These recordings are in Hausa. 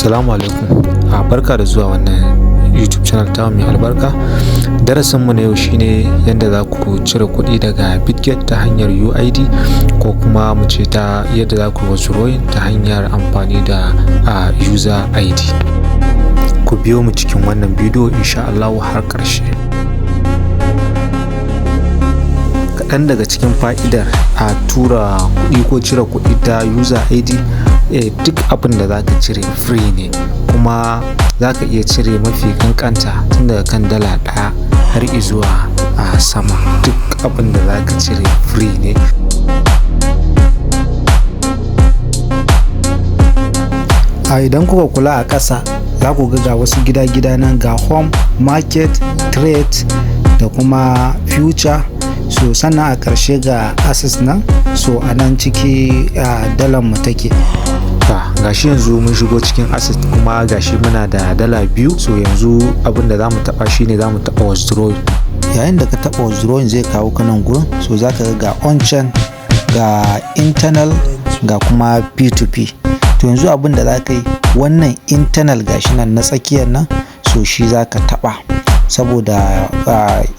Assalamu alaikum. Barka da zuwa wannan YouTube channel ta mai albarka. Darasinmu na yau shine yadda za ku cire kuɗi daga Bitget ta hanyar UID ko kuma mu ce ta yadda za ku withdrawing ta hanyar amfani da user ID. Ku biyo mu cikin wannan bidiyo insha Allah har ƙarshe. Kaɗan daga cikin fa'idar a tura kuɗi ko cire kuɗi ta user ID, duk abin da za ka cire free ne, kuma za ka iya cire mafi kankanta tun daga kan dala ɗaya har izuwa a sama. Duk abin da za ka cire free ne. Idan kuka kula a ƙasa za ku ga wasu gida-gida nan, ga home, market, trade da kuma future. So sannan a ƙarshe ga access nan, so a nan ciki dalar mu take. Gashi yanzu mun shigo cikin access kuma gashi muna da dala 2. So yanzu abin da zamu taba shine zamu taba withdrawing. Yayin da ka taba withdrawing zai kawo ka nan gurin, so zaka ga on chain, ga internal, ga kuma P2P. To yanzu abin da zaka yi, wannan internal gashi nan na tsakiyar nan, so shi zaka taba, saboda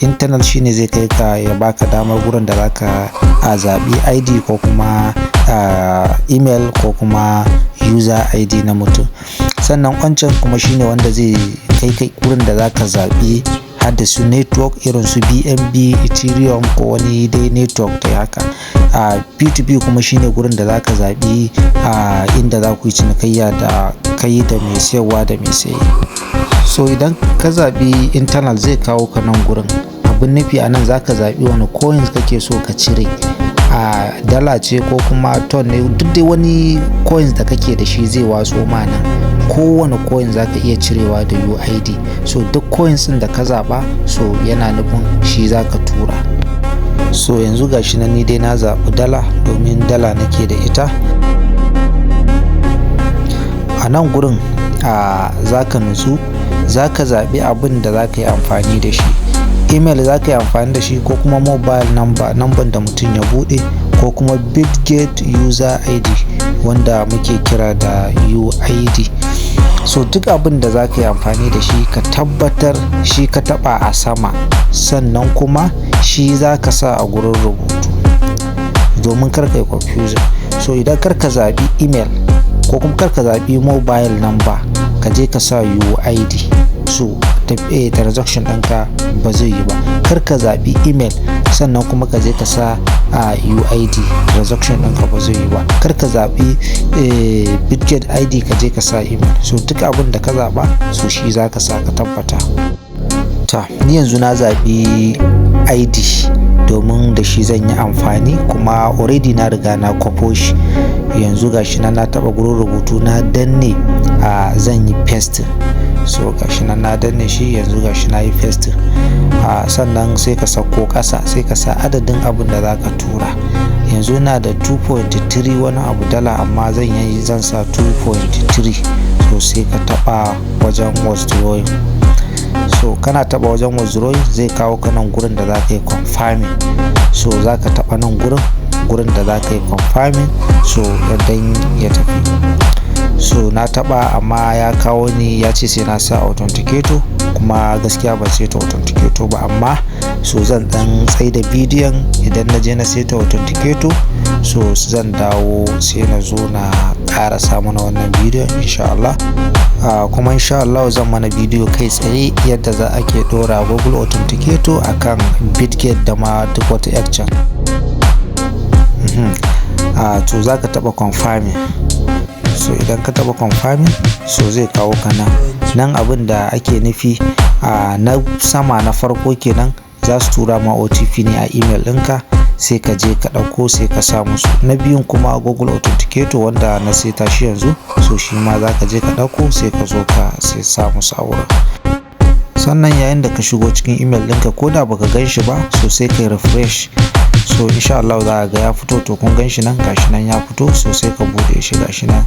internal shine zai kai ka ya baka damar gurin da zaka zaɓi ID ko kuma email ko kuma user ID na mutum. Sannan wancan kuma shine wanda zai kai gurin da zaka zaɓi hadda su network irin su BNB, Ethereum ko wani dai network ta haka. P2P kuma shine gurin da zaka zaɓi inda za ku yi cinikayya da kai da mai sayarwa da mai saye. So idan ka zaɓi internal zai kawo ka nan gurin. Abin nufi a nan za ka zaɓi wani coins kake so ka cire, dala ce ko kuma ton ne, duk dai wani coins da kake da shi zai watso ma nan. Kowane coin za ka iya cirewa da UID. So duk coins ɗin da ka zaɓa, so yana nufin shi za ka tura. So yanzu gashi nan ni dai na zaɓi dala domin dala nake da ita. A nan gurin za ka nutsu, za ka zaɓi abin da za ka yi amfani da shi. Email za ka yi amfani da shi, ko kuma mobile number da mutum ya buɗe, ko kuma Bitget user ID wanda muke kira da UID. So duk abin da za ka yi amfani da shi ka tabbatar shi ka taɓa a sama, sannan kuma shi za ka sa a gurin rubutu domin kar ka yi confusion. So idan kar ka zaɓi email ko kuma kar ka zaɓi mobile number, ka je ka sa UID, so transaction ɗinka ba zai yi ba. Kar ka zaɓi email sannan kuma ka je ka sa UID, transaction ɗinka ba zai yi ba. Kar ka zaɓi Bitget ID ka je ka sa email. So duk abin da ka zaɓa, so shi za ka sa, ka tabbata. Ni yanzu na zaɓi ID domin da shi zan yi amfani, kuma already na riga na kwafo shi. Yanzu gashi nan na taɓa gurin rubutu na danne, zan yi paste. So gashi nan na danne shi, yanzu gashi na yi paste. Sannan sai ka sako ƙasa, sai ka sa adadin abin da za ka tura. Yanzu na da 2.3 wani abu dala, amma zan sa 2.3. so sai ka taɓa wajen withdrawing. So kana taɓa wajen withdrawing zai kawo ka nan gurin da za ka yi confirming. So za ka taɓa nan gurin da za ka yi confirming, so dan ya tafi. So na taɓa, amma ya kawo ni ya ce sai na sa authenticator, kuma gaskiya ban saita authenticator ba. Amma so zan dan tsaida bidiyon, idan na je na saita authenticator, so zan dawo sai na zo na ƙara sa mana wannan bidiyon insha Allah. Kuma insha Allah zan mana bidiyo kai tsaye yadda za a ke ɗora Google Authenticator akan Bitget da ma duk wata exchange. To za ka taɓa confirming. So idan ka taɓa confirming, so zai kawo ka nan abin da ake nufi na sama na farko kenan, za su tura ma OTP ne a email ɗinka, sai ka je ka ɗauko sai ka sa musu. Na biyun kuma Google Authenticator wanda na seta shi yanzu, so shi ma za ka je ka ɗauko sai ka zo ka sai sa musu a wurin. Sannan yayin da ka shigo cikin email ɗinka, ko da baka gan shi ba, so sai ka yi refresh. So insha Allah za a ga ya fito. To kun gan shi nan, gashi nan ya fito. So sai ka bude shi, gashi nan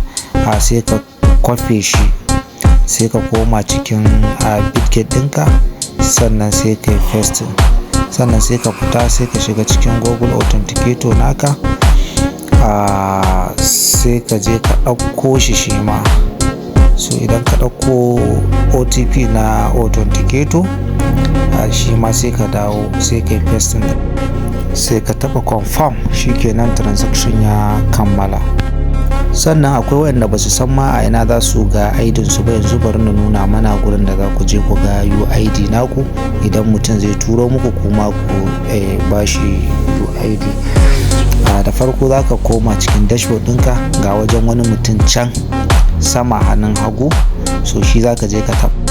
sai ka kwafe shi, sai ka koma cikin Bitget ɗinka, sannan sai ka yi paste. Sannan sai ka fita, sai ka shiga cikin Google Authenticator naka, sai ka je ka ɗauko shi ma. so idan ka ɗauko OTP na authenticator shi ma sai ka dawo sai ka yi pasting sai ka taɓa confirm, shikenan transaction ya kammala. Sannan akwai wanda ba su san ma a ina za su ga ID su ba. Yanzu bari na nuna mana gurin da za ku je ku ga UID naku idan mutum zai turo muku kuma ku bashi UID. Da farko za ka koma cikin dashboard ɗinka, ga wajen wani mutum can sama hannun hagu, so shi za ka je ka taɓa.